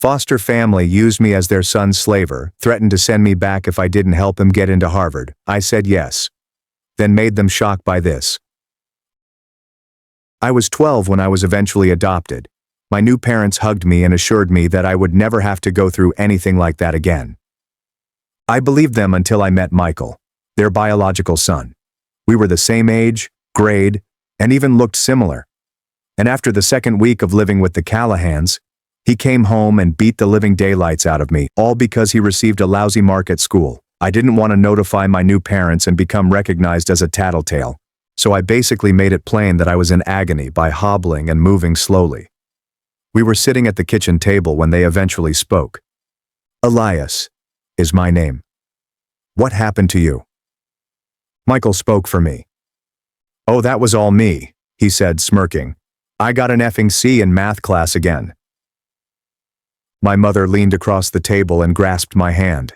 Foster family used me as their son's slaver, threatened to send me back if I didn't help them get into Harvard. I said yes. Then made them shocked by this. I was 12 when I was eventually adopted. My new parents hugged me and assured me that I would never have to go through anything like that again. I believed them until I met Michael, their biological son. We were the same age, grade, and even looked similar. And after the second week of living with the Callahans, he came home and beat the living daylights out of me, all because he received a lousy mark at school. I didn't want to notify my new parents and become recognized as a tattletale, so I basically made it plain that I was in agony by hobbling and moving slowly. We were sitting at the kitchen table when they eventually spoke. Elias is my name. What happened to you? Michael spoke for me. Oh, that was all me, he said, smirking. I got an effing C in math class again. My mother leaned across the table and grasped my hand.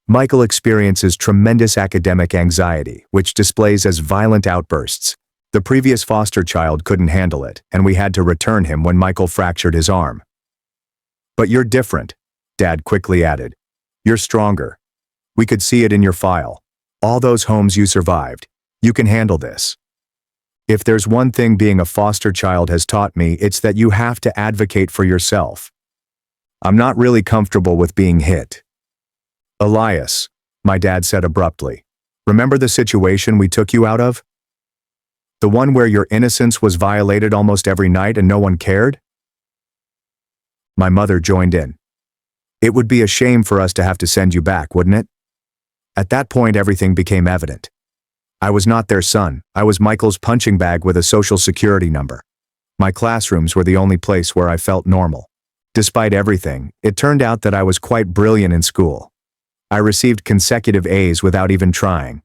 Michael experiences tremendous academic anxiety, which displays as violent outbursts. The previous foster child couldn't handle it, and we had to return him when Michael fractured his arm. But you're different, Dad quickly added. You're stronger. We could see it in your file. All those homes you survived. You can handle this. If there's one thing being a foster child has taught me, it's that you have to advocate for yourself. I'm not really comfortable with being hit. Elias, my dad said abruptly, remember the situation we took you out of? The one where your innocence was violated almost every night and no one cared? My mother joined in. It would be a shame for us to have to send you back, wouldn't it? At that point, everything became evident. I was not their son. I was Michael's punching bag with a social security number. My classrooms were the only place where I felt normal. Despite everything, it turned out that I was quite brilliant in school. I received consecutive A's without even trying.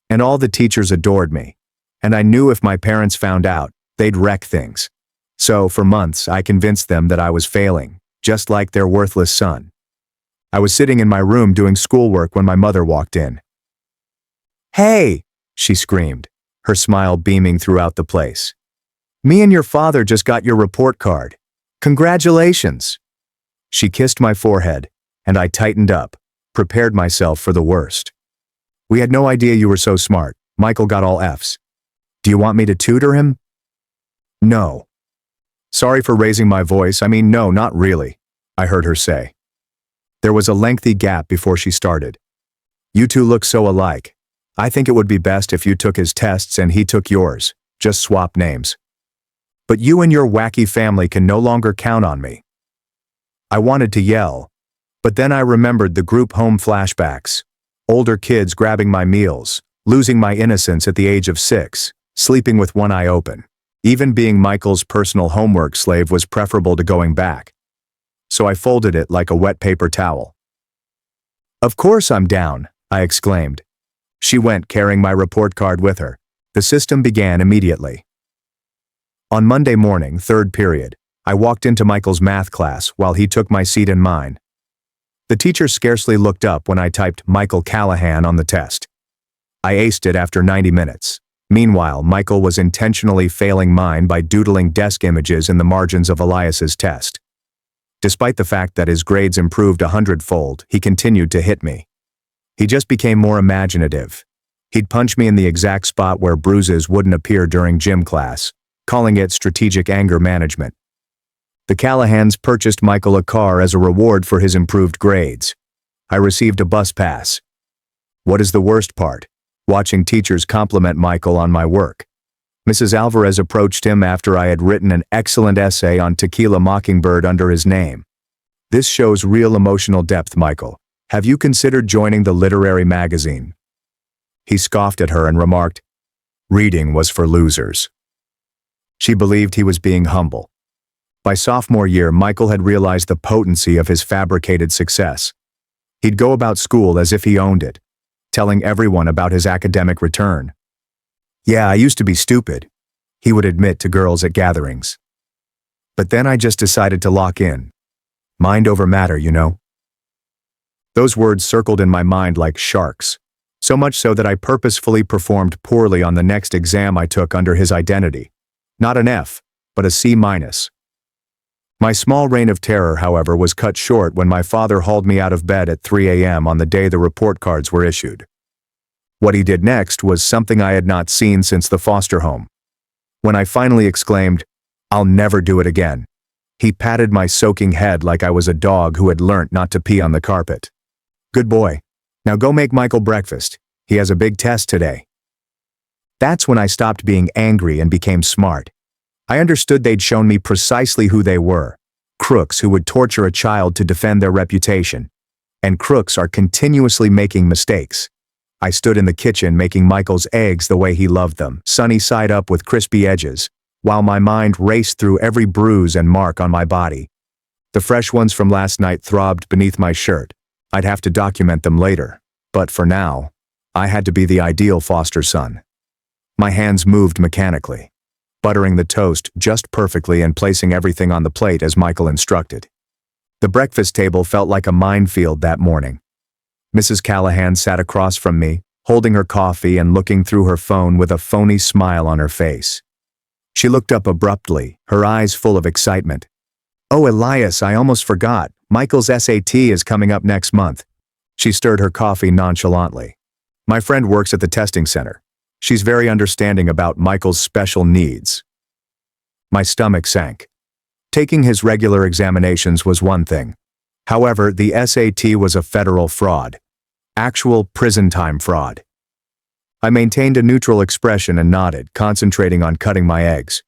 And all the teachers adored me. And I knew if my parents found out, they'd wreck things. So, for months, I convinced them that I was failing, just like their worthless son. I was sitting in my room doing schoolwork when my mother walked in. Hey, she screamed, her smile beaming throughout the place. Me and your father just got your report card. Congratulations. She kissed my forehead, and I tightened up, prepared myself for the worst. We had no idea you were so smart. Michael got all Fs. Do you want me to tutor him? No. Sorry for raising my voice. I mean, no, not really, I heard her say. There was a lengthy gap before she started. You two look so alike. I think it would be best if you took his tests and he took yours. Just swap names. But you and your wacky family can no longer count on me. I wanted to yell, but then I remembered the group home flashbacks. Older kids grabbing my meals, losing my innocence at the age of 6, sleeping with one eye open. Even being Michael's personal homework slave was preferable to going back. So I folded it like a wet paper towel. Of course I'm down, I exclaimed. She went carrying my report card with her. The system began immediately. On Monday morning, 3rd period, I walked into Michael's math class while he took my seat and mine. The teacher scarcely looked up when I typed Michael Callahan on the test. I aced it after 90 minutes. Meanwhile, Michael was intentionally failing mine by doodling desk images in the margins of Elias's test. Despite the fact that his grades improved 100-fold, he continued to hit me. He just became more imaginative. He'd punch me in the exact spot where bruises wouldn't appear during gym class, calling it strategic anger management. The Callahans purchased Michael a car as a reward for his improved grades. I received a bus pass. What is the worst part? Watching teachers compliment Michael on my work. Mrs. Alvarez approached him after I had written an excellent essay on Tequila Mockingbird under his name. This shows real emotional depth, Michael. Have you considered joining the literary magazine? He scoffed at her and remarked, reading was for losers. She believed he was being humble. By sophomore year, Michael had realized the potency of his fabricated success. He'd go about school as if he owned it, telling everyone about his academic return. Yeah, I used to be stupid, he would admit to girls at gatherings. But then I just decided to lock in. Mind over matter, you know. Those words circled in my mind like sharks, so much so that I purposefully performed poorly on the next exam I took under his identity. Not an F, but a C-. My small reign of terror, however, was cut short when my father hauled me out of bed at 3 a.m. on the day the report cards were issued. What he did next was something I had not seen since the foster home. When I finally exclaimed, "I'll never do it again," he patted my soaking head like I was a dog who had learnt not to pee on the carpet. "Good boy. Now go make Michael breakfast. He has a big test today." That's when I stopped being angry and became smart. I understood they'd shown me precisely who they were. Crooks who would torture a child to defend their reputation. And crooks are continuously making mistakes. I stood in the kitchen making Michael's eggs the way he loved them, sunny side up with crispy edges, while my mind raced through every bruise and mark on my body. The fresh ones from last night throbbed beneath my shirt. I'd have to document them later. But for now, I had to be the ideal foster son. My hands moved mechanically, buttering the toast just perfectly and placing everything on the plate as Michael instructed. The breakfast table felt like a minefield that morning. Mrs. Callahan sat across from me, holding her coffee and looking through her phone with a phony smile on her face. She looked up abruptly, her eyes full of excitement. "Oh, Elias, I almost forgot. Michael's SAT is coming up next month." She stirred her coffee nonchalantly. "My friend works at the testing center. She's very understanding about Michael's special needs." My stomach sank. Taking his regular examinations was one thing. However, the SAT was a federal fraud. Actual prison time fraud. I maintained a neutral expression and nodded, concentrating on cutting my eggs.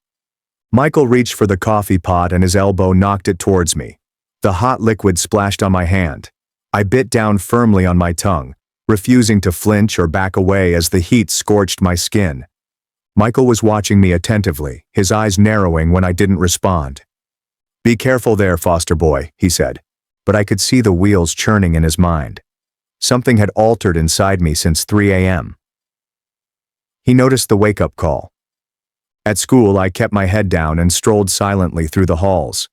Michael reached for the coffee pot and his elbow knocked it towards me. The hot liquid splashed on my hand. I bit down firmly on my tongue, refusing to flinch or back away as the heat scorched my skin. Michael was watching me attentively, his eyes narrowing when I didn't respond. "Be careful there, foster boy," he said, but I could see the wheels churning in his mind. Something had altered inside me since 3 a.m. He noticed the wake-up call. At school, I kept my head down and strolled silently through the halls.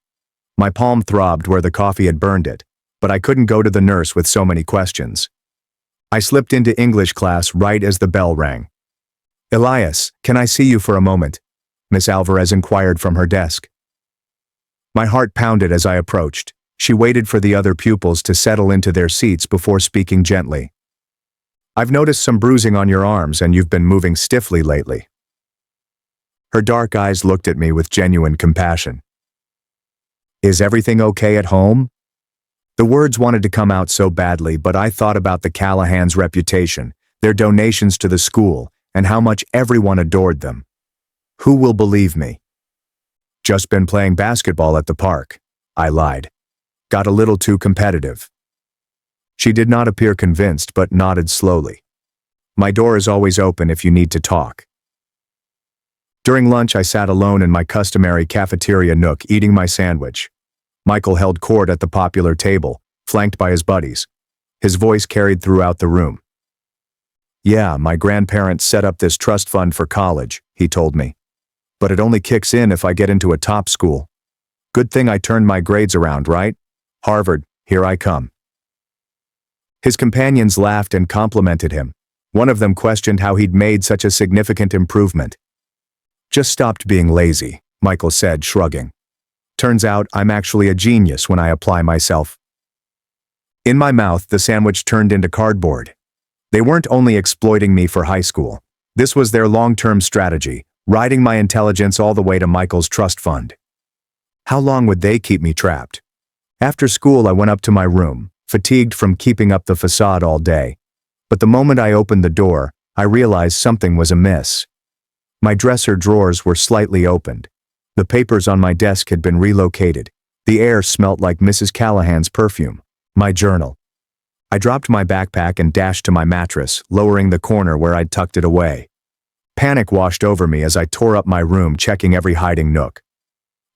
My palm throbbed where the coffee had burned it, but I couldn't go to the nurse with so many questions. I slipped into English class right as the bell rang. "Elias, can I see you for a moment?" Miss Alvarez inquired from her desk. My heart pounded as I approached. She waited for the other pupils to settle into their seats before speaking gently. "I've noticed some bruising on your arms and you've been moving stiffly lately." Her dark eyes looked at me with genuine compassion. "Is everything okay at home?" The words wanted to come out so badly, but I thought about the Callahans' reputation, their donations to the school, and how much everyone adored them. Who will believe me? "Just been playing basketball at the park," I lied. "Got a little too competitive." She did not appear convinced, but nodded slowly. "My door is always open if you need to talk." During lunch, I sat alone in my customary cafeteria nook eating my sandwich. Michael held court at the popular table, flanked by his buddies. His voice carried throughout the room. "Yeah, my grandparents set up this trust fund for college," he told me. "But it only kicks in if I get into a top school. Good thing I turned my grades around, right? Harvard, here I come." His companions laughed and complimented him. One of them questioned how he'd made such a significant improvement. "Just stopped being lazy," Michael said, shrugging. "Turns out I'm actually a genius when I apply myself." In my mouth, the sandwich turned into cardboard. They weren't only exploiting me for high school. This was their long-term strategy, riding my intelligence all the way to Michael's trust fund. How long would they keep me trapped? After school, I went up to my room, fatigued from keeping up the facade all day. But the moment I opened the door, I realized something was amiss. My dresser drawers were slightly opened. The papers on my desk had been relocated. The air smelt like Mrs. Callahan's perfume. My journal. I dropped my backpack and dashed to my mattress, lowering the corner where I'd tucked it away. Panic washed over me as I tore up my room, checking every hiding nook.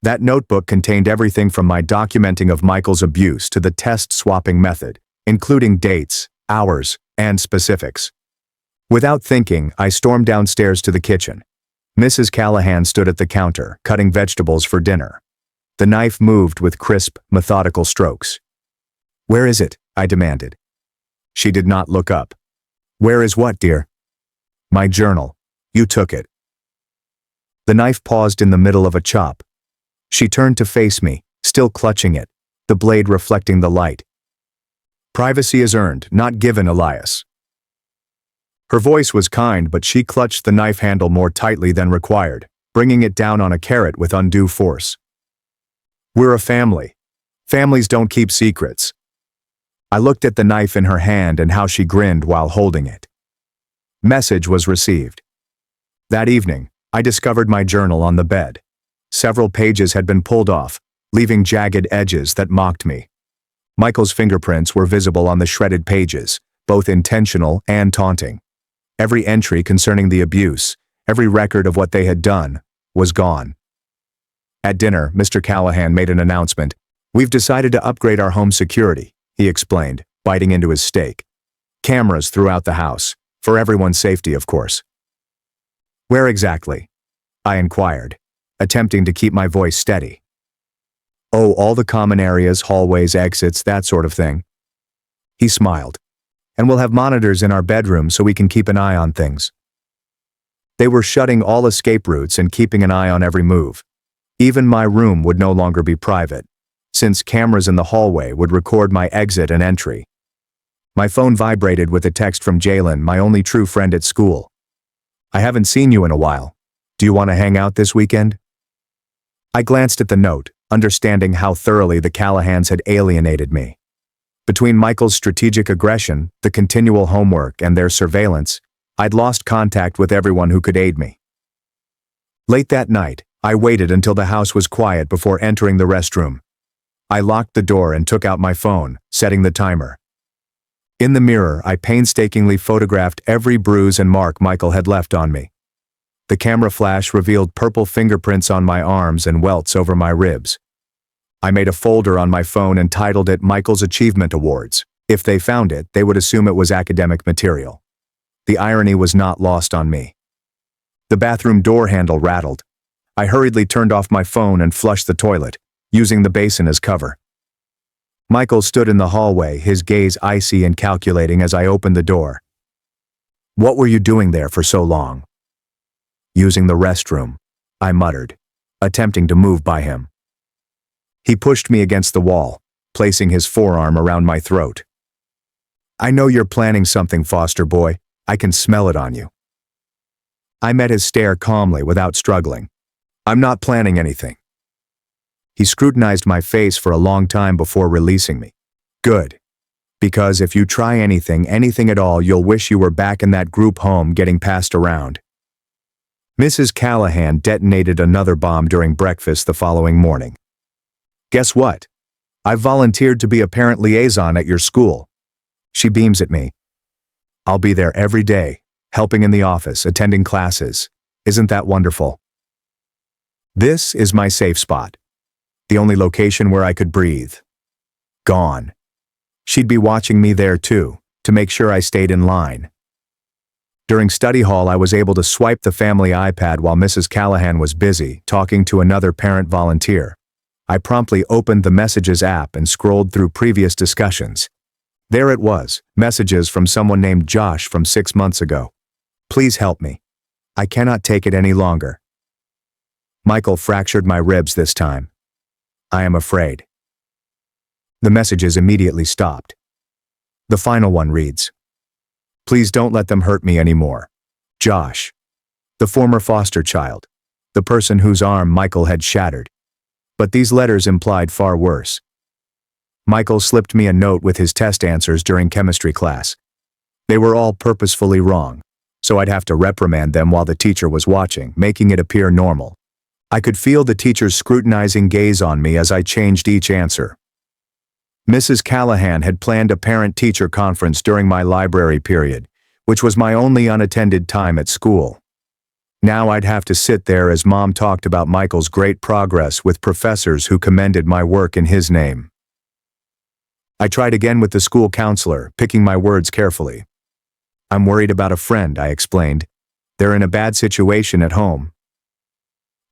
That notebook contained everything from my documenting of Michael's abuse to the test-swapping method, including dates, hours, and specifics. Without thinking, I stormed downstairs to the kitchen. Mrs. Callahan stood at the counter, cutting vegetables for dinner. The knife moved with crisp, methodical strokes. "Where is it?" I demanded. She did not look up. "Where is what, dear?" "My journal. You took it." The knife paused in the middle of a chop. She turned to face me, still clutching it, the blade reflecting the light. Privacy is earned, not given, Elias. Her voice was kind, but she clutched the knife handle more tightly than required, bringing it down on a carrot with undue force. We're a family. Families don't keep secrets. I looked at the knife in her hand and how she grinned while holding it. Message was received. That evening, I discovered my journal on the bed. Several pages had been pulled off, leaving jagged edges that mocked me. Michael's fingerprints were visible on the shredded pages, both intentional and taunting. Every entry concerning the abuse, every record of what they had done, was gone. At dinner, Mr. Callahan made an announcement. "We've decided to upgrade our home security," he explained, biting into his steak. "Cameras throughout the house, for everyone's safety, of course." "Where exactly?" I inquired, attempting to keep my voice steady. "Oh, all the common areas, hallways, exits, that sort of thing." He smiled. "And we'll have monitors in our bedroom so we can keep an eye on things." They were shutting all escape routes and keeping an eye on every move. Even my room would no longer be private, since cameras in the hallway would record my exit and entry. My phone vibrated with a text from Jalen, my only true friend at school. "I haven't seen you in a while. Do you want to hang out this weekend?" I glanced at the note, understanding how thoroughly the Callahans had alienated me. Between Michael's strategic aggression, the continual homework, and their surveillance, I'd lost contact with everyone who could aid me. Late that night, I waited until the house was quiet before entering the restroom. I locked the door and took out my phone, setting the timer. In the mirror, I painstakingly photographed every bruise and mark Michael had left on me. The camera flash revealed purple fingerprints on my arms and welts over my ribs. I made a folder on my phone and titled it Michael's Achievement Awards. If they found it, they would assume it was academic material. The irony was not lost on me. The bathroom door handle rattled. I hurriedly turned off my phone and flushed the toilet, using the basin as cover. Michael stood in the hallway, his gaze icy and calculating as I opened the door. "What were you doing there for so long?" "Using the restroom," I muttered, attempting to move by him. He pushed me against the wall, placing his forearm around my throat. "I know you're planning something, foster boy. I can smell it on you." I met his stare calmly without struggling. "I'm not planning anything." He scrutinized my face for a long time before releasing me. "Good. Because if you try anything at all, you'll wish you were back in that group home getting passed around." Mrs. Callahan detonated another bomb during breakfast the following morning. "Guess what? I've volunteered to be a parent liaison at your school." She beams at me. "I'll be there every day, helping in the office, attending classes. Isn't that wonderful?" This is my safe spot. The only location where I could breathe. Gone. She'd be watching me there too, to make sure I stayed in line. During study hall, I was able to swipe the family iPad while Mrs. Callahan was busy, talking to another parent volunteer. I promptly opened the Messages app and scrolled through previous discussions. There it was, messages from someone named Josh from 6 months ago. "Please help me. I cannot take it any longer. Michael fractured my ribs this time. I am afraid." The messages immediately stopped. The final one reads, "Please don't let them hurt me anymore. Josh." The former foster child. The person whose arm Michael had shattered. But these letters implied far worse. Michael slipped me a note with his test answers during chemistry class. They were all purposefully wrong, so I'd have to reprimand them while the teacher was watching, making it appear normal. I could feel the teacher's scrutinizing gaze on me as I changed each answer. Mrs. Callahan had planned a parent-teacher conference during my library period, which was my only unattended time at school. Now I'd have to sit there as Mom talked about Michael's great progress with professors who commended my work in his name. I tried again with the school counselor, picking my words carefully. "I'm worried about a friend," I explained. "They're in a bad situation at home."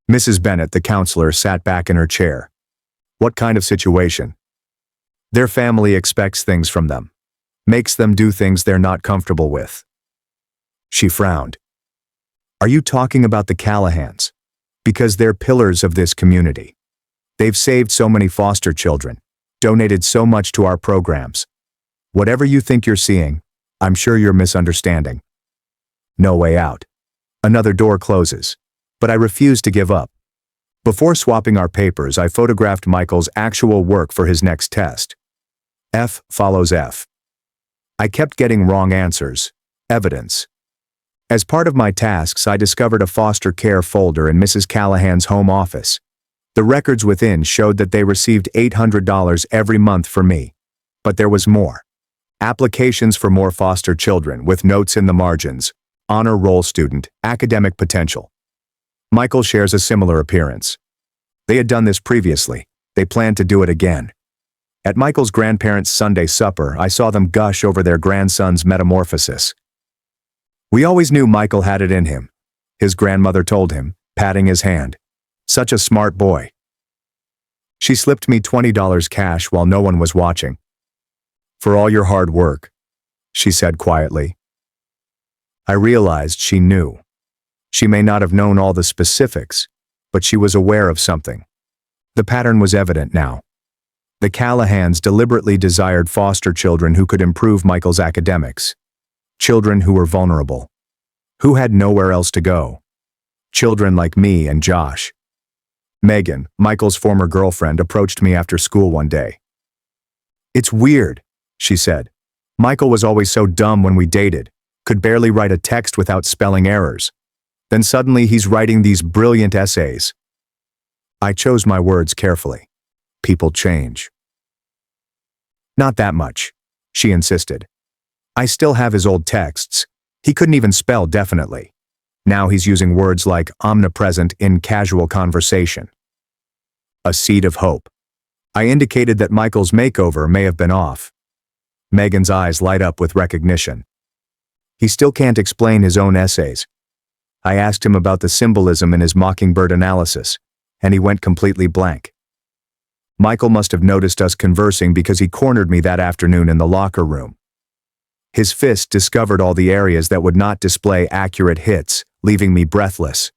Mrs. Bennett, the counselor, sat back in her chair. "What kind of situation?" "Their family expects things from them. Makes them do things they're not comfortable with." She frowned. "Are you talking about the Callahans? Because they're pillars of this community. They've saved so many foster children, donated so much to our programs. Whatever you think you're seeing, I'm sure you're misunderstanding. No way out. Another door closes, but I refuse to give up. Before swapping our papers, I photographed Michael's actual work for his next test. F follows F. I kept getting wrong answers. Evidence. As part of my tasks, I discovered a foster care folder in Mrs. Callahan's home office. The records within showed that they received $800 every month for me. But there was more. Applications for more foster children with notes in the margins. Honor roll student, academic potential. Michael shares a similar appearance. They had done this previously. They planned to do it again. At Michael's grandparents' Sunday supper, I saw them gush over their grandson's metamorphosis. We always knew Michael had it in him, his grandmother told him, patting his hand. Such a smart boy. She slipped me $20 cash while no one was watching. For all your hard work, she said quietly. I realized she knew. She may not have known all the specifics, but she was aware of something. The pattern was evident now. The Callahans deliberately desired foster children who could improve Michael's academics. Children who were vulnerable. Who had nowhere else to go. Children like me and Josh. Megan, Michael's former girlfriend, approached me after school one day. It's weird, she said. Michael was always so dumb when we dated, could barely write a text without spelling errors. Then suddenly he's writing these brilliant essays. I chose my words carefully. People change. Not that much, she insisted. I still have his old texts. He couldn't even spell definitely. Now he's using words like omnipresent in casual conversation. A seed of hope. I indicated that Michael's makeover may have been off. Megan's eyes light up with recognition. He still can't explain his own essays. I asked him about the symbolism in his mockingbird analysis, and he went completely blank. Michael must have noticed us conversing because he cornered me that afternoon in the locker room. His fist discovered all the areas that would not display accurate hits, leaving me breathless.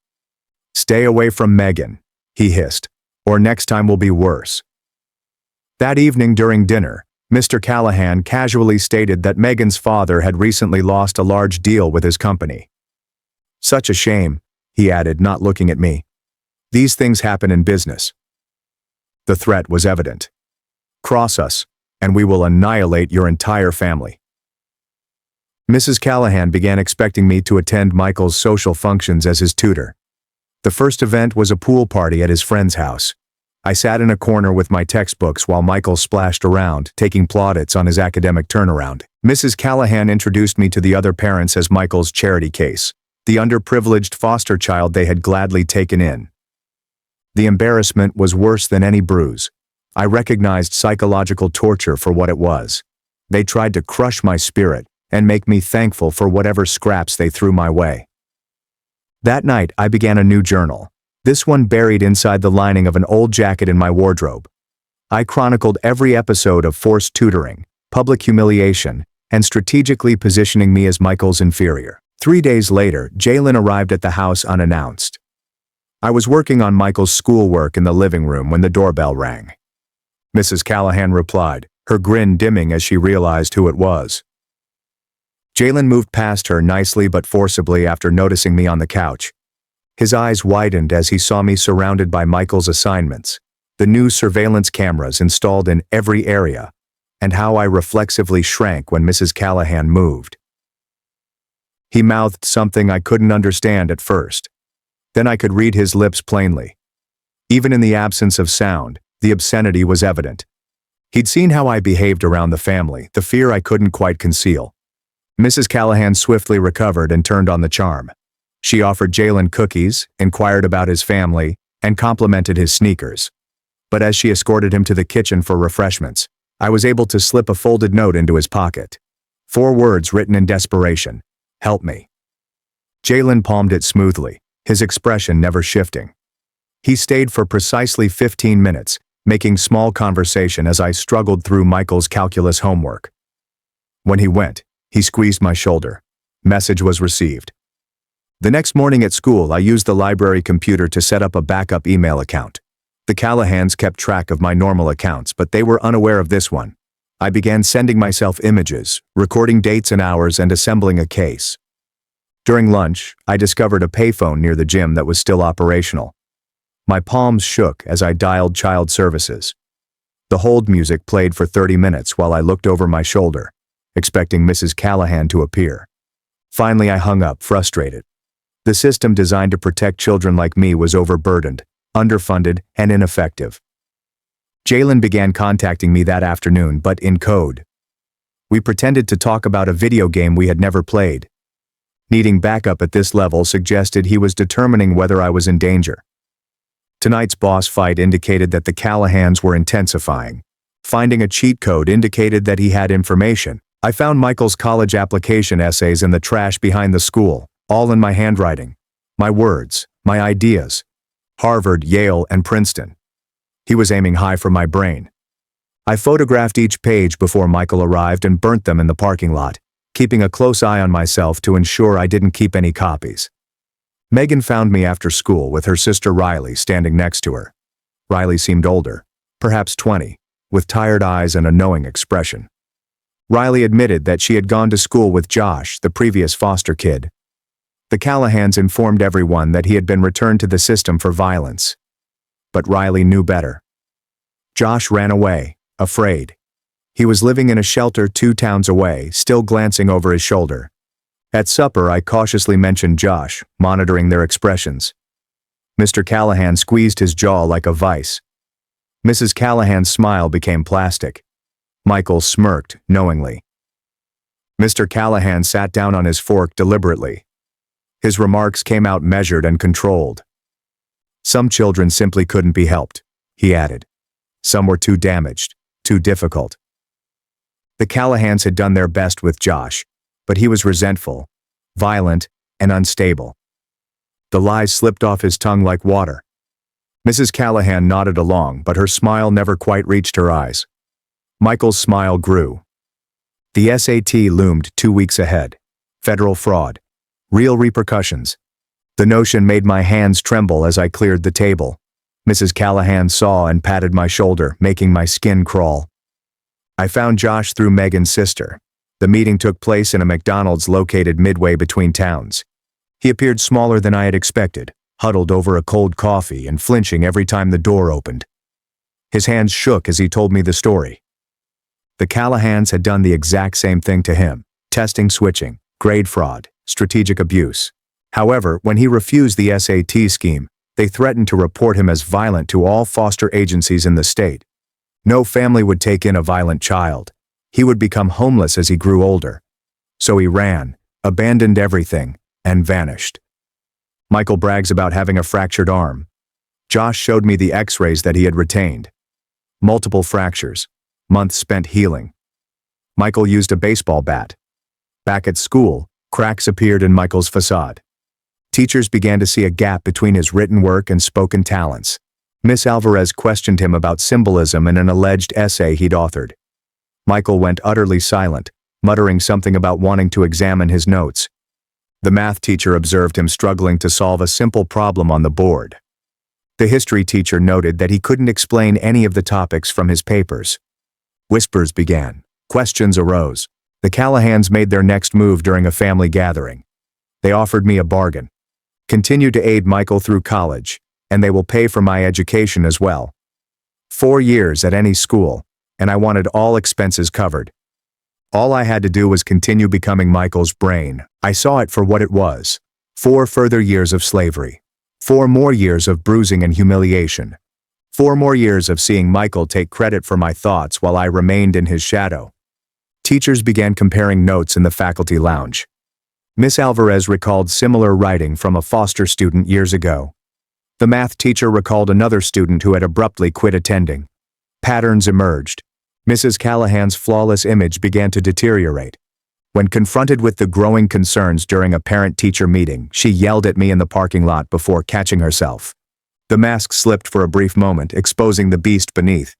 Stay away from Megan, he hissed, or next time will be worse. That evening during dinner, Mr. Callahan casually stated that Megan's father had recently lost a large deal with his company. Such a shame, he added, not looking at me. These things happen in business. The threat was evident. Cross us, and we will annihilate your entire family. Mrs. Callahan began expecting me to attend Michael's social functions as his tutor. The first event was a pool party at his friend's house. I sat in a corner with my textbooks while Michael splashed around, taking plaudits on his academic turnaround. Mrs. Callahan introduced me to the other parents as Michael's charity case, the underprivileged foster child they had gladly taken in. The embarrassment was worse than any bruise. I recognized psychological torture for what it was. They tried to crush my spirit and make me thankful for whatever scraps they threw my way. That night, I began a new journal, this one buried inside the lining of an old jacket in my wardrobe. I chronicled every episode of forced tutoring, public humiliation, and strategically positioning me as Michael's inferior. 3 days later, Jalen arrived at the house unannounced. I was working on Michael's schoolwork in the living room when the doorbell rang. Mrs. Callahan replied, her grin dimming as she realized who it was. Jalen moved past her nicely but forcibly after noticing me on the couch. His eyes widened as he saw me surrounded by Michael's assignments, the new surveillance cameras installed in every area, and how I reflexively shrank when Mrs. Callahan moved. He mouthed something I couldn't understand at first. Then I could read his lips plainly. Even in the absence of sound, the obscenity was evident. He'd seen how I behaved around the family, the fear I couldn't quite conceal. Mrs. Callahan swiftly recovered and turned on the charm. She offered Jalen cookies, inquired about his family, and complimented his sneakers. But as she escorted him to the kitchen for refreshments, I was able to slip a folded note into his pocket. 4 words written in desperation. Help me. Jalen palmed it smoothly, his expression never shifting. He stayed for precisely 15 minutes, making small conversation as I struggled through Michael's calculus homework. When he went, he squeezed my shoulder. Message was received. The next morning at school, I used the library computer to set up a backup email account. The Callahans kept track of my normal accounts, but they were unaware of this one. I began sending myself images, recording dates and hours, and assembling a case. During lunch, I discovered a payphone near the gym that was still operational. My palms shook as I dialed child services. The hold music played for 30 minutes while I looked over my shoulder, expecting Mrs. Callahan to appear. Finally, I hung up, frustrated. The system designed to protect children like me was overburdened, underfunded, and ineffective. Jalen began contacting me that afternoon, but in code. We pretended to talk about a video game we had never played. Needing backup at this level suggested he was determining whether I was in danger. Tonight's boss fight indicated that the Callahans were intensifying. Finding a cheat code indicated that he had information. I found Michael's college application essays in the trash behind the school, all in my handwriting. My words, my ideas. Harvard, Yale, and Princeton. He was aiming high for my brain. I photographed each page before Michael arrived and burnt them in the parking lot, keeping a close eye on myself to ensure I didn't keep any copies. Megan found me after school with her sister Riley standing next to her. Riley seemed older, perhaps 20, with tired eyes and a knowing expression. Riley admitted that she had gone to school with Josh, the previous foster kid. The Callahans informed everyone that he had been returned to the system for violence. But Riley knew better. Josh ran away, afraid. He was living in a shelter 2 towns away, still glancing over his shoulder. At supper, I cautiously mentioned Josh, monitoring their expressions. Mr. Callahan squeezed his jaw like a vice. Mrs. Callahan's smile became plastic. Michael smirked, knowingly. Mr. Callahan sat down on his fork deliberately. His remarks came out measured and controlled. Some children simply couldn't be helped, he added. Some were too damaged, too difficult. The Callahans had done their best with Josh, but he was resentful, violent, and unstable. The lies slipped off his tongue like water. Mrs. Callahan nodded along, but her smile never quite reached her eyes. Michael's smile grew. The SAT loomed 2 weeks ahead. Federal fraud. Real repercussions. The notion made my hands tremble as I cleared the table. Mrs. Callahan saw and patted my shoulder, making my skin crawl. I found Josh through Megan's sister. The meeting took place in a McDonald's located midway between towns. He appeared smaller than I had expected, huddled over a cold coffee and flinching every time the door opened. His hands shook as he told me the story. The Callahans had done the exact same thing to him: testing switching, grade fraud, strategic abuse. However, when he refused the SAT scheme, they threatened to report him as violent to all foster agencies in the state. No family would take in a violent child. He would become homeless as he grew older. So he ran, abandoned everything, and vanished. Michael brags about having a fractured arm. Josh showed me the x-rays that he had retained. Multiple fractures, months spent healing. Michael used a baseball bat. Back at school, cracks appeared in Michael's facade. Teachers began to see a gap between his written work and spoken talents. Miss Alvarez questioned him about symbolism in an alleged essay he'd authored. Michael went utterly silent, muttering something about wanting to examine his notes. The math teacher observed him struggling to solve a simple problem on the board. The history teacher noted that he couldn't explain any of the topics from his papers. Whispers began. Questions arose. The Callahans made their next move during a family gathering. They offered me a bargain. Continue to aid Michael through college, and they will pay for my education as well. 4 years at any school, and I wanted all expenses covered. All I had to do was continue becoming Michael's brain. I saw it for what it was. 4 further years of slavery. 4 more years of bruising and humiliation. 4 more years of seeing Michael take credit for my thoughts while I remained in his shadow. Teachers began comparing notes in the faculty lounge. Miss Alvarez recalled similar writing from a foster student years ago. The math teacher recalled another student who had abruptly quit attending. Patterns emerged. Mrs. Callahan's flawless image began to deteriorate. When confronted with the growing concerns during a parent-teacher meeting, she yelled at me in the parking lot before catching herself. The mask slipped for a brief moment, exposing the beast beneath.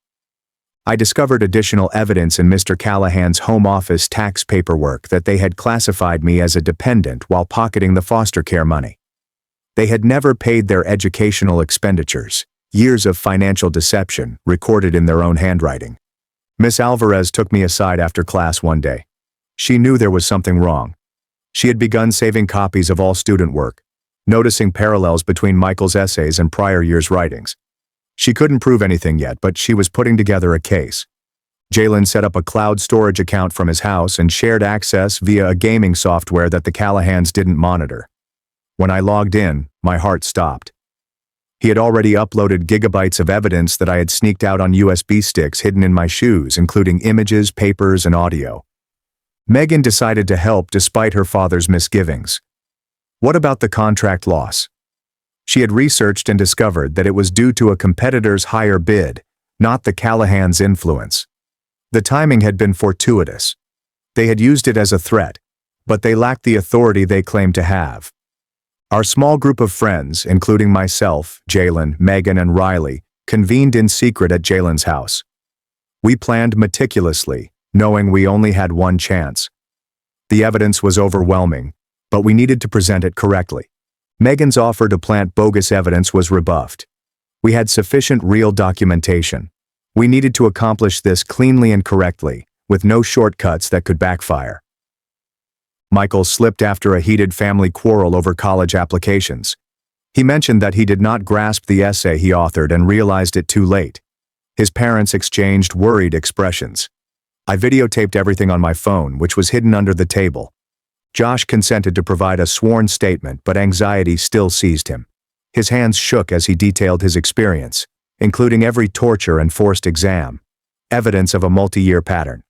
I discovered additional evidence in Mr. Callahan's home office tax paperwork that they had classified me as a dependent while pocketing the foster care money. They had never paid their educational expenditures, Years of financial deception, recorded in their own handwriting. Miss Alvarez took me aside after class one day. She knew there was something wrong. She had begun saving copies of all student work, noticing parallels between Michael's essays and prior year's writings. She couldn't prove anything yet, but she was putting together a case. Jalen set up a cloud storage account from his house and shared access via a gaming software that the Callahans didn't monitor. When I logged in, my heart stopped. He had already uploaded gigabytes of evidence that I had sneaked out on USB sticks hidden in my shoes, including images, papers, and audio. Megan decided to help despite her father's misgivings. What about the contract loss? She had researched and discovered that it was due to a competitor's higher bid, not the Callahans' influence. The timing had been fortuitous. They had used it as a threat, but they lacked the authority they claimed to have. Our small group of friends, including myself, Jalen, Megan, and Riley, convened in secret at Jalen's house. We planned meticulously, knowing we only had one chance. The evidence was overwhelming, but we needed to present it correctly. Megan's offer to plant bogus evidence was rebuffed. We had sufficient real documentation. We needed to accomplish this cleanly and correctly, with no shortcuts that could backfire. Michael slipped after a heated family quarrel over college applications. He mentioned that he did not grasp the essay he authored and realized it too late. His parents exchanged worried expressions. I videotaped everything on my phone, which was hidden under the table. Josh consented to provide a sworn statement, but anxiety still seized him. His hands shook as he detailed his experience, including every torture and forced exam, evidence of a multi-year pattern.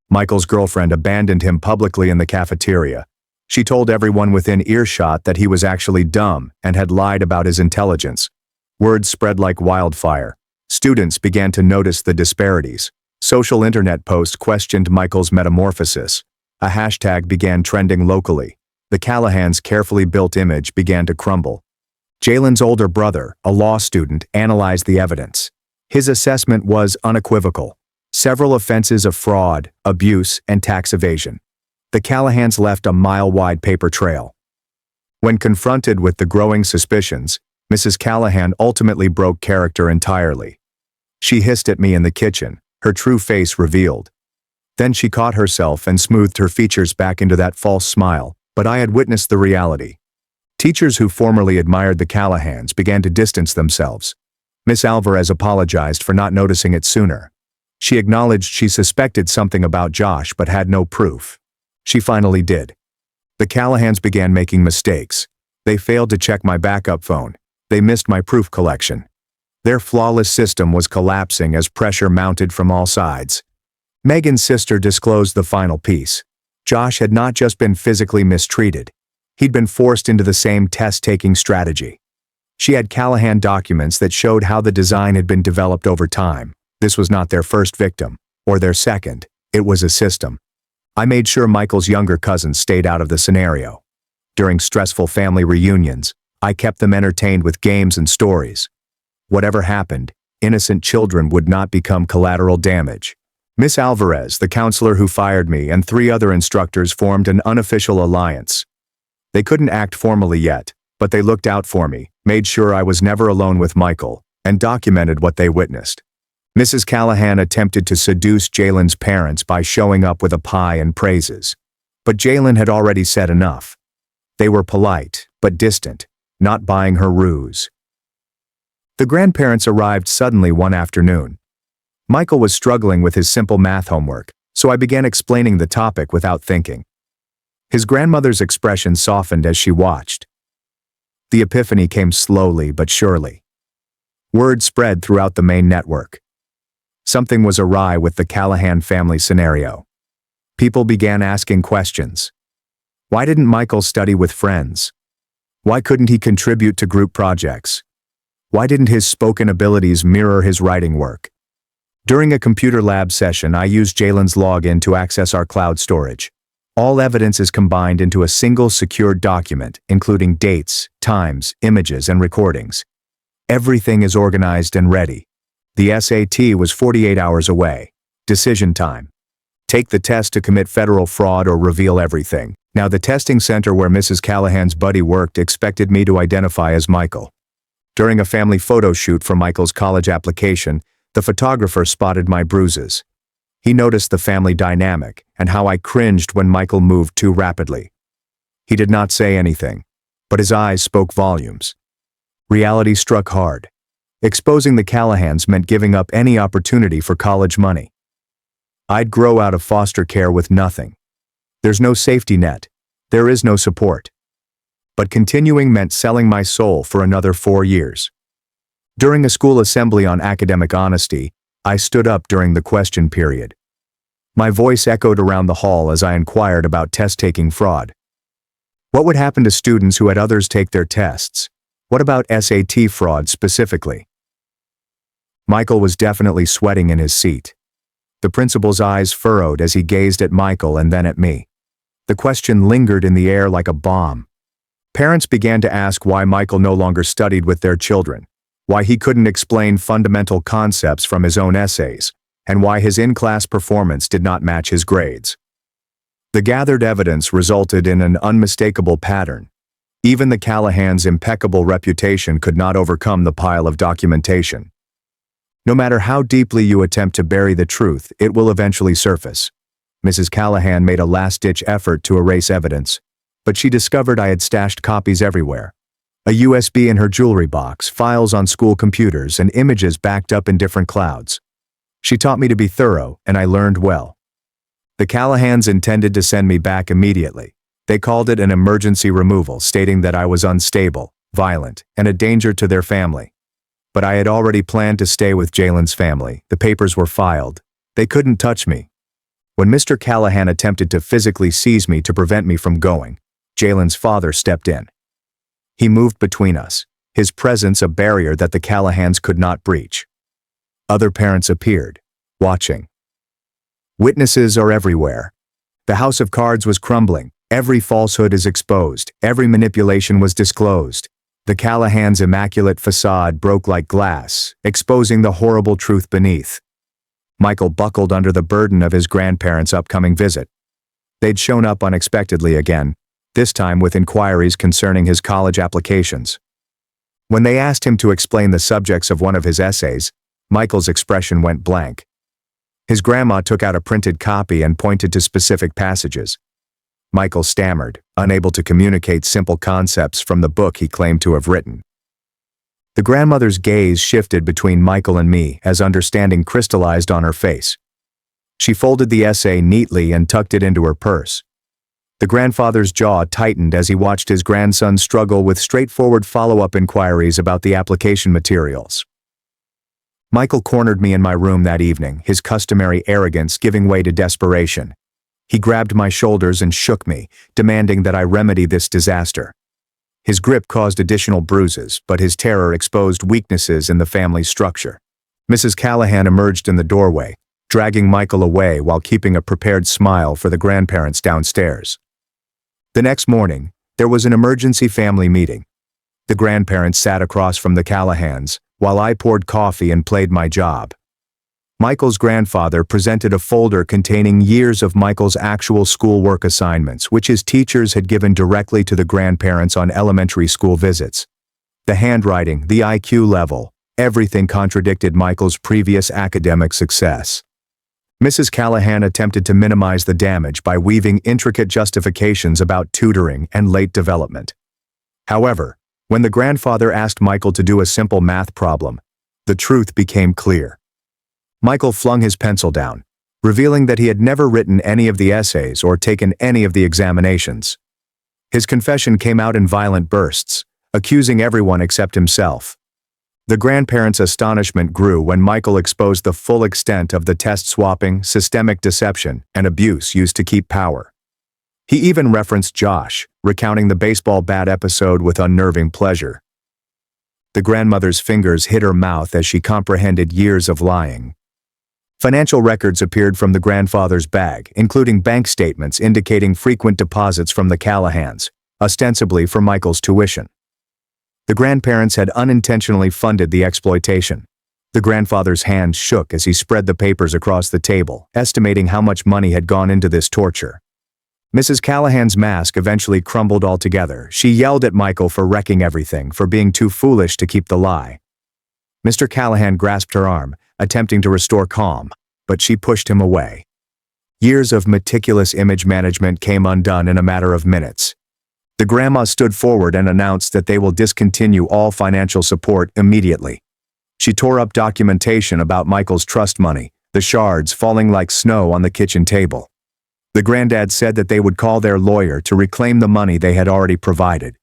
Michael's girlfriend abandoned him publicly in the cafeteria. She told everyone within earshot that he was actually dumb and had lied about his intelligence. Word spread like wildfire. Students began to notice the disparities. Social internet posts questioned Michael's metamorphosis. A hashtag began trending locally. The Callahans' carefully built image began to crumble. Jalen's older brother, a law student, analyzed the evidence. His assessment was unequivocal. Several offenses of fraud, abuse, and tax evasion. The Callahans left a mile-wide paper trail. When confronted with the growing suspicions, Mrs. Callahan ultimately broke character entirely. She hissed at me in the kitchen, her true face revealed. Then she caught herself and smoothed her features back into that false smile, but I had witnessed the reality. Teachers who formerly admired the Callahans began to distance themselves. Miss Alvarez apologized for not noticing it sooner. She acknowledged she suspected something about Josh but had no proof. She finally did. The Callahans began making mistakes. They failed to check my backup phone. They missed my proof collection. Their flawless system was collapsing as pressure mounted from all sides. Megan's sister disclosed the final piece. Josh had not just been physically mistreated. He'd been forced into the same test-taking strategy. She had Callahan documents that showed how the design had been developed over time. This was not their first victim, or their second. It was a system. I made sure Michael's younger cousins stayed out of the scenario. During stressful family reunions, I kept them entertained with games and stories. Whatever happened, innocent children would not become collateral damage. Miss Alvarez, the counselor who fired me, and 3 other instructors formed an unofficial alliance. They couldn't act formally yet, but they looked out for me, made sure I was never alone with Michael, and documented what they witnessed. Mrs. Callahan attempted to seduce Jalen's parents by showing up with a pie and praises. But Jalen had already said enough. They were polite, but distant, not buying her ruse. The grandparents arrived suddenly one afternoon. Michael was struggling with his simple math homework, so I began explaining the topic without thinking. His grandmother's expression softened as she watched. The epiphany came slowly but surely. Word spread throughout the main network. Something was awry with the Callahan family scenario. People began asking questions. Why didn't Michael study with friends? Why couldn't he contribute to group projects? Why didn't his spoken abilities mirror his writing work? During a computer lab session, I used Jalen's login to access our cloud storage. All evidence is combined into a single secured document, including dates, times, images, and recordings. Everything is organized and ready. The SAT was 48 hours away. Decision time. Take the test to commit federal fraud or reveal everything. Now the testing center where Mrs. Callahan's buddy worked expected me to identify as Michael. During a family photo shoot for Michael's college application, the photographer spotted my bruises. He noticed the family dynamic and how I cringed when Michael moved too rapidly. He did not say anything, but his eyes spoke volumes. Reality struck hard. Exposing the Callahans meant giving up any opportunity for college money. I'd grow out of foster care with nothing. There's no safety net. There is no support. But continuing meant selling my soul for another 4 years. During a school assembly on academic honesty, I stood up during the question period. My voice echoed around the hall as I inquired about test-taking fraud. What would happen to students who had others take their tests? What about SAT fraud specifically? Michael was definitely sweating in his seat. The principal's eyes furrowed as he gazed at Michael and then at me. The question lingered in the air like a bomb. Parents began to ask why Michael no longer studied with their children, why he couldn't explain fundamental concepts from his own essays, and why his in-class performance did not match his grades. The gathered evidence resulted in an unmistakable pattern. Even the Callahans' impeccable reputation could not overcome the pile of documentation. No matter how deeply you attempt to bury the truth, it will eventually surface. Mrs. Callahan made a last-ditch effort to erase evidence, but she discovered I had stashed copies everywhere. A USB in her jewelry box, files on school computers, and images backed up in different clouds. She taught me to be thorough, and I learned well. The Callahans intended to send me back immediately. They called it an emergency removal, stating that I was unstable, violent, and a danger to their family. But I had already planned to stay with Jalen's family. The papers were filed. They couldn't touch me. When Mr. Callahan attempted to physically seize me to prevent me from going, Jalen's father stepped in. He moved between us, his presence a barrier that the Callahans could not breach. Other parents appeared, watching. Witnesses are everywhere. The house of cards was crumbling. Every falsehood is exposed. Every manipulation was disclosed. The Callahans' immaculate facade broke like glass, exposing the horrible truth beneath. Michael buckled under the burden of his grandparents' upcoming visit. They'd shown up unexpectedly again, this time with inquiries concerning his college applications. When they asked him to explain the subjects of one of his essays, Michael's expression went blank. His grandma took out a printed copy and pointed to specific passages. Michael stammered, unable to communicate simple concepts from the book he claimed to have written. The grandmother's gaze shifted between Michael and me as understanding crystallized on her face. She folded the essay neatly and tucked it into her purse. The grandfather's jaw tightened as he watched his grandson struggle with straightforward follow-up inquiries about the application materials. Michael cornered me in my room that evening, his customary arrogance giving way to desperation. He grabbed my shoulders and shook me, demanding that I remedy this disaster. His grip caused additional bruises, but his terror exposed weaknesses in the family structure. Mrs. Callahan emerged in the doorway, dragging Michael away while keeping a prepared smile for the grandparents downstairs. The next morning, there was an emergency family meeting. The grandparents sat across from the Callahans, while I poured coffee and played my job. Michael's grandfather presented a folder containing years of Michael's actual schoolwork assignments, which his teachers had given directly to the grandparents on elementary school visits. The handwriting, the IQ level, everything contradicted Michael's previous academic success. Mrs. Callahan attempted to minimize the damage by weaving intricate justifications about tutoring and late development. However, when the grandfather asked Michael to do a simple math problem, the truth became clear. Michael flung his pencil down, revealing that he had never written any of the essays or taken any of the examinations. His confession came out in violent bursts, accusing everyone except himself. The grandparents' astonishment grew when Michael exposed the full extent of the test swapping, systemic deception, and abuse used to keep power. He even referenced Josh, recounting the baseball bat episode with unnerving pleasure. The grandmother's fingers hit her mouth as she comprehended years of lying. Financial records appeared from the grandfather's bag, including bank statements indicating frequent deposits from the Callahans, ostensibly for Michael's tuition. The grandparents had unintentionally funded the exploitation. The grandfather's hand shook as he spread the papers across the table, estimating how much money had gone into this torture. Mrs. Callahan's mask eventually crumbled altogether. She yelled at Michael for wrecking everything, for being too foolish to keep the lie. Mr. Callahan grasped her arm, attempting to restore calm, but she pushed him away. Years of meticulous image management came undone in a matter of minutes. The grandma stood forward and announced that they will discontinue all financial support immediately. She tore up documentation about Michael's trust money, the shards falling like snow on the kitchen table. The granddad said that they would call their lawyer to reclaim the money they had already provided.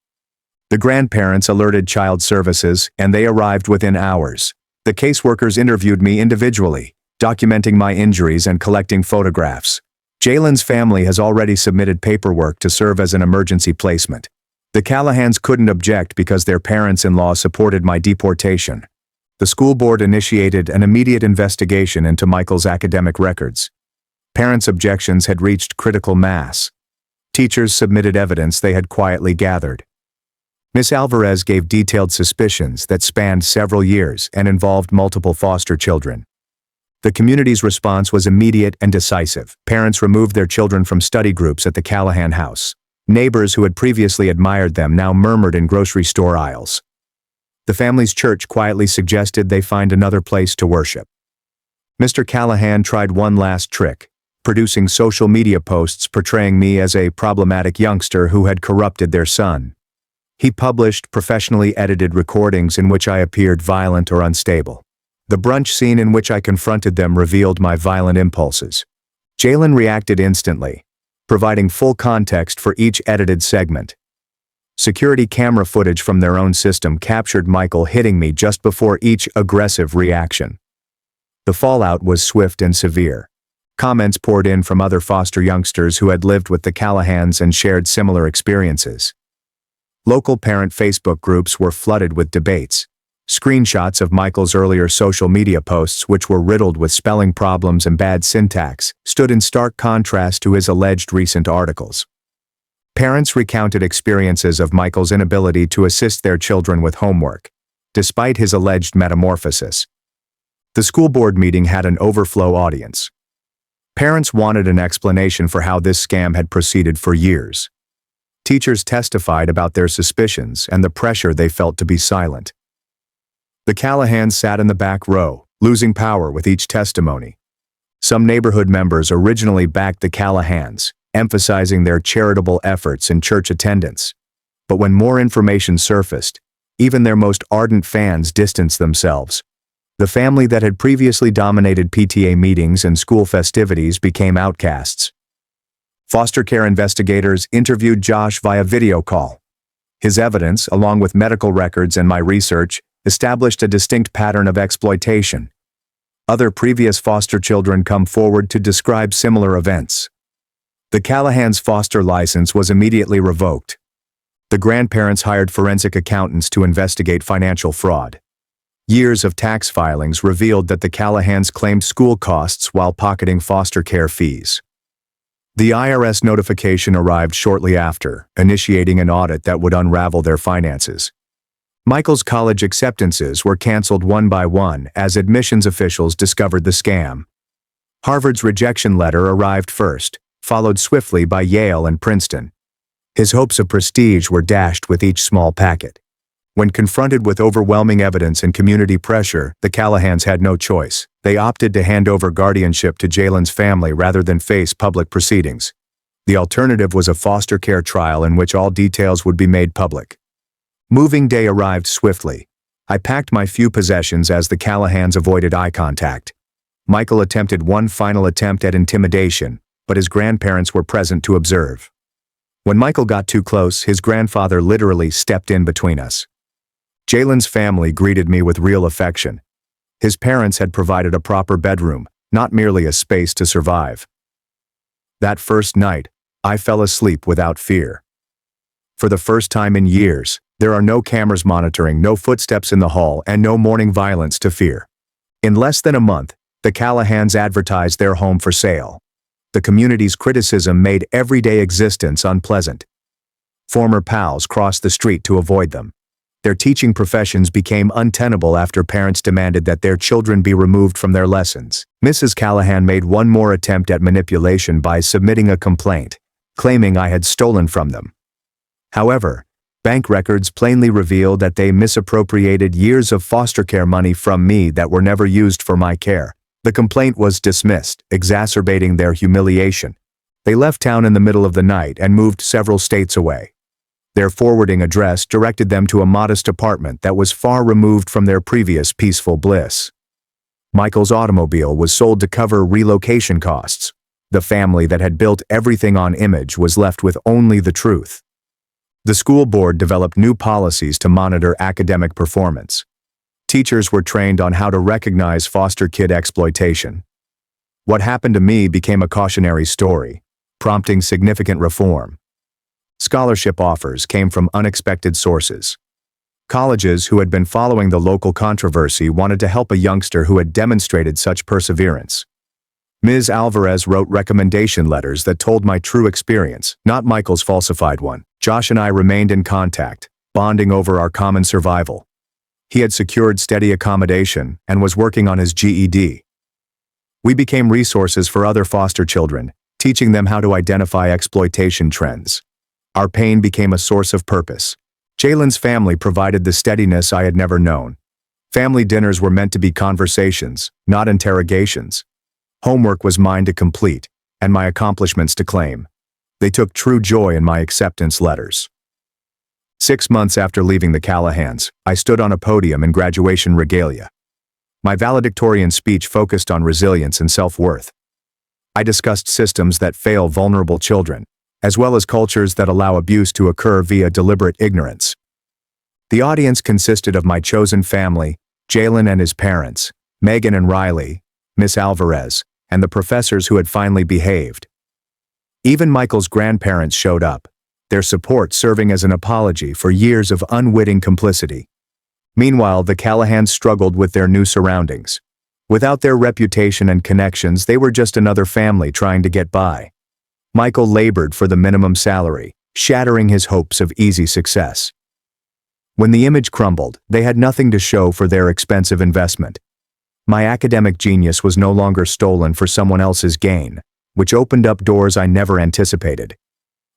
The grandparents alerted child services, and they arrived within hours. The caseworkers interviewed me individually, documenting my injuries and collecting photographs. Jalen's family has already submitted paperwork to serve as an emergency placement. The Callahans couldn't object because their parents-in-law supported my deportation. The school board initiated an immediate investigation into Michael's academic records. Parents' objections had reached critical mass. Teachers submitted evidence they had quietly gathered. Miss Alvarez gave detailed suspicions that spanned several years and involved multiple foster children. The community's response was immediate and decisive. Parents removed their children from study groups at the Callahan house. Neighbors who had previously admired them now murmured in grocery store aisles. The family's church quietly suggested they find another place to worship. Mr. Callahan tried one last trick, producing social media posts portraying me as a problematic youngster who had corrupted their son. He published professionally edited recordings in which I appeared violent or unstable. The brunch scene in which I confronted them revealed my violent impulses. Jalen reacted instantly, providing full context for each edited segment. Security camera footage from their own system captured Michael hitting me just before each aggressive reaction. The fallout was swift and severe. Comments poured in from other foster youngsters who had lived with the Callahans and shared similar experiences. Local parent Facebook groups were flooded with debates. Screenshots of Michael's earlier social media posts, which were riddled with spelling problems and bad syntax, stood in stark contrast to his alleged recent articles. Parents recounted experiences of Michael's inability to assist their children with homework, despite his alleged metamorphosis. The school board meeting had an overflow audience. Parents wanted an explanation for how this scam had proceeded for years. Teachers testified about their suspicions and the pressure they felt to be silent. The Callahans sat in the back row, losing power with each testimony. Some neighborhood members originally backed the Callahans, emphasizing their charitable efforts and church attendance. But when more information surfaced, even their most ardent fans distanced themselves. The family that had previously dominated PTA meetings and school festivities became outcasts. Foster care investigators interviewed Josh via video call. His evidence, along with medical records and my research, established a distinct pattern of exploitation. Other previous foster children come forward to describe similar events. The Callahans' foster license was immediately revoked. The grandparents hired forensic accountants to investigate financial fraud. Years of tax filings revealed that the Callahans claimed school costs while pocketing foster care fees. The IRS notification arrived shortly after, initiating an audit that would unravel their finances. Michael's college acceptances were canceled one by one as admissions officials discovered the scam. Harvard's rejection letter arrived first, followed swiftly by Yale and Princeton. His hopes of prestige were dashed with each small packet. When confronted with overwhelming evidence and community pressure, the Callahans had no choice. They opted to hand over guardianship to Jalen's family rather than face public proceedings. The alternative was a foster care trial in which all details would be made public. Moving day arrived swiftly. I packed my few possessions as the Callahans avoided eye contact. Michael attempted one final attempt at intimidation, but his grandparents were present to observe. When Michael got too close, his grandfather literally stepped in between us. Jalen's family greeted me with real affection. His parents had provided a proper bedroom, not merely a space to survive. That first night, I fell asleep without fear. For the first time in years, there are no cameras monitoring, no footsteps in the hall, and no morning violence to fear. In less than a month, the Callahans advertised their home for sale. The community's criticism made everyday existence unpleasant. Former pals crossed the street to avoid them. Their teaching professions became untenable after parents demanded that their children be removed from their lessons. Mrs. Callahan made one more attempt at manipulation by submitting a complaint, claiming I had stolen from them. However, bank records plainly revealed that they misappropriated years of foster care money from me that were never used for my care. The complaint was dismissed, exacerbating their humiliation. They left town in the middle of the night and moved several states away. Their forwarding address directed them to a modest apartment that was far removed from their previous peaceful bliss. Michael's automobile was sold to cover relocation costs. The family that had built everything on image was left with only the truth. The school board developed new policies to monitor academic performance. Teachers were trained on how to recognize foster kid exploitation. What happened to me became a cautionary story, prompting significant reform. Scholarship offers came from unexpected sources. Colleges who had been following the local controversy wanted to help a youngster who had demonstrated such perseverance. Ms. Alvarez wrote recommendation letters that told my true experience, not Michael's falsified one. Josh and I remained in contact, bonding over our common survival. He had secured steady accommodation and was working on his GED. We became resources for other foster children, teaching them how to identify exploitation trends. Our pain became a source of purpose. Jalen's family provided the steadiness I had never known. Family dinners were meant to be conversations, not interrogations. Homework was mine to complete, and my accomplishments to claim. They took true joy in my acceptance letters. 6 months after leaving the Callahans, I stood on a podium in graduation regalia. My valedictorian speech focused on resilience and self-worth. I discussed systems that fail vulnerable children, as well as cultures that allow abuse to occur via deliberate ignorance. The audience consisted of my chosen family, Jalen and his parents, Megan and Riley, Miss Alvarez, and the professors who had finally behaved. Even Michael's grandparents showed up, their support serving as an apology for years of unwitting complicity. Meanwhile, the Callahans struggled with their new surroundings. Without their reputation and connections, they were just another family trying to get by. Michael labored for the minimum salary, shattering his hopes of easy success. When the image crumbled, they had nothing to show for their expensive investment. My academic genius was no longer stolen for someone else's gain, which opened up doors I never anticipated.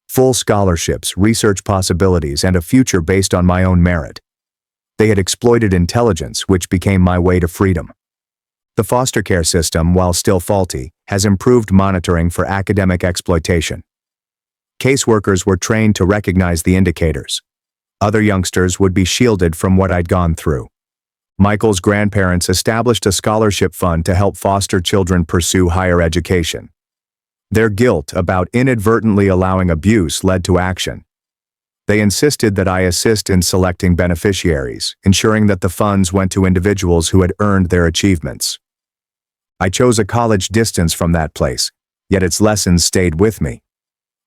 Full scholarships, research possibilities, and a future based on my own merit. They had exploited intelligence, which became my way to freedom. The foster care system, while still faulty, has improved monitoring for academic exploitation. Caseworkers were trained to recognize the indicators. Other youngsters would be shielded from what I'd gone through. Michael's grandparents established a scholarship fund to help foster children pursue higher education. Their guilt about inadvertently allowing abuse led to action. They insisted that I assist in selecting beneficiaries, ensuring that the funds went to individuals who had earned their achievements. I chose a college distance from that place, yet its lessons stayed with me.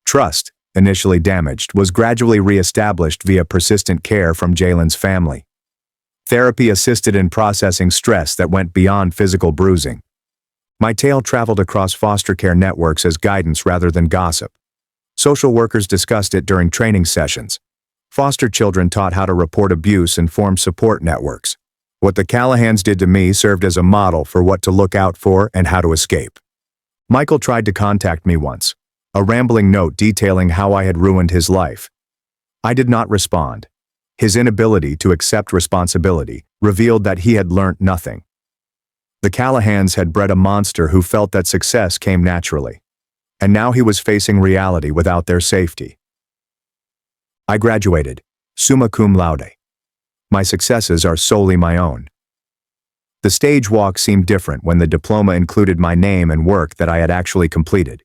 Trust, initially damaged, was gradually re-established via persistent care from Jalen's family. Therapy assisted in processing stress that went beyond physical bruising. My tale traveled across foster care networks as guidance rather than gossip. Social workers discussed it during training sessions. Foster children taught how to report abuse and form support networks. What the Callahans did to me served as a model for what to look out for and how to escape. Michael tried to contact me once, a rambling note detailing how I had ruined his life. I did not respond. His inability to accept responsibility revealed that he had learnt nothing. The Callahans had bred a monster who felt that success came naturally, and now he was facing reality without their safety. I graduated, summa cum laude. My successes are solely my own. The stage walk seemed different when the diploma included my name and work that I had actually completed.